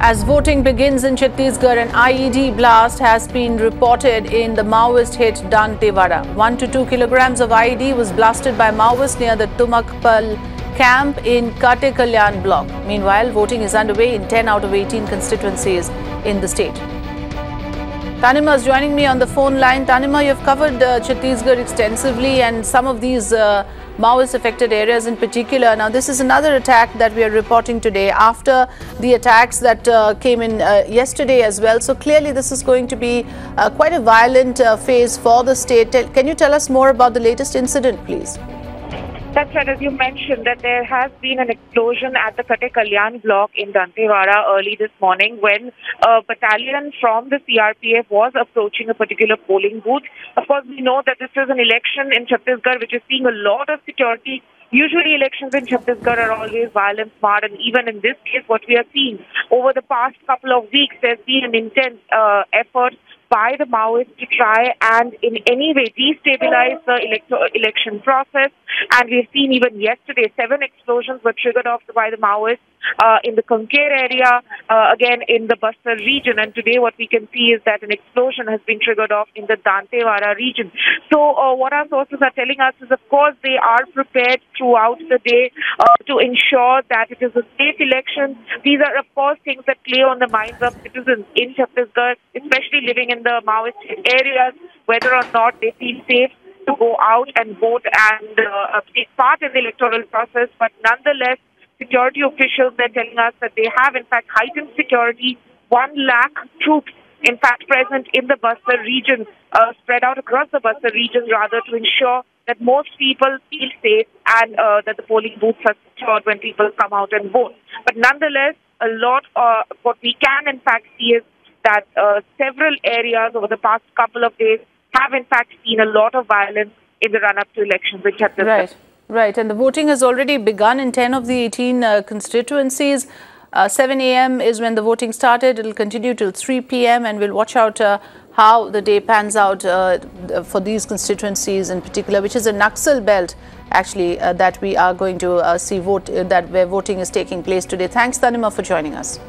As voting begins in Chhattisgarh, an IED blast has been reported in the Maoist hit Dantewada. 1 to 2 kilograms of IED was blasted by Maoists near the Tumakpal camp in Kate Kalyan block. Meanwhile, voting is underway in 10 out of 18 constituencies in the state. Tanima is joining me on the phone line. Tanima, you've covered Chhattisgarh extensively and some of these Maoist affected areas in particular. Now, this is another attack that we are reporting today after the attacks that came in yesterday as well. So clearly this is going to be quite a violent phase for the state. Can you tell us more about the latest incident, please? That's right. As you mentioned, that there has been an explosion at the Kate Kalyan block in Dantewada early this morning when a battalion from the CRPF was approaching a particular polling booth. Of course, we know that this is an election in Chhattisgarh which is seeing a lot of security. Usually elections in Chhattisgarh are always violent, smart, and even in this case, what we are seeing over the past couple of weeks, there's been an intense effort by the Maoists to try and in any way destabilize the election process. And we've seen even yesterday 7 explosions were triggered off by the Maoists in the Kanker area, again in the Bastar region. And today what we can see is that an explosion has been triggered off in the Dantewada region. So what our sources are telling us is, of course, they are prepared throughout the day to ensure that it is a safe election. These are, of course, things that play on the minds of citizens in Chhattisgarh, especially living in the Maoist areas, whether or not they feel safe to go out and vote and take part in the electoral process. But nonetheless, security officials are telling us that they have, in fact, heightened security. 1 lakh troops, in fact, present in the Bastar region, spread out across the Bastar region, rather, to ensure that most people feel safe and that the polling booths are secured when people come out and vote. But nonetheless, a lot of what we can, in fact, see is that several areas over the past couple of days have, in fact, seen a lot of violence in the run-up to elections in Chhattisgarh. Right, right. And the voting has already begun in 10 of the 18 constituencies. 7 a.m. is when the voting started. It will continue till 3 p.m. and we'll watch out how the day pans out for these constituencies in particular, which is a Naxal belt, actually, that we are going to see where voting is taking place today. Thanks, Tanima, for joining us.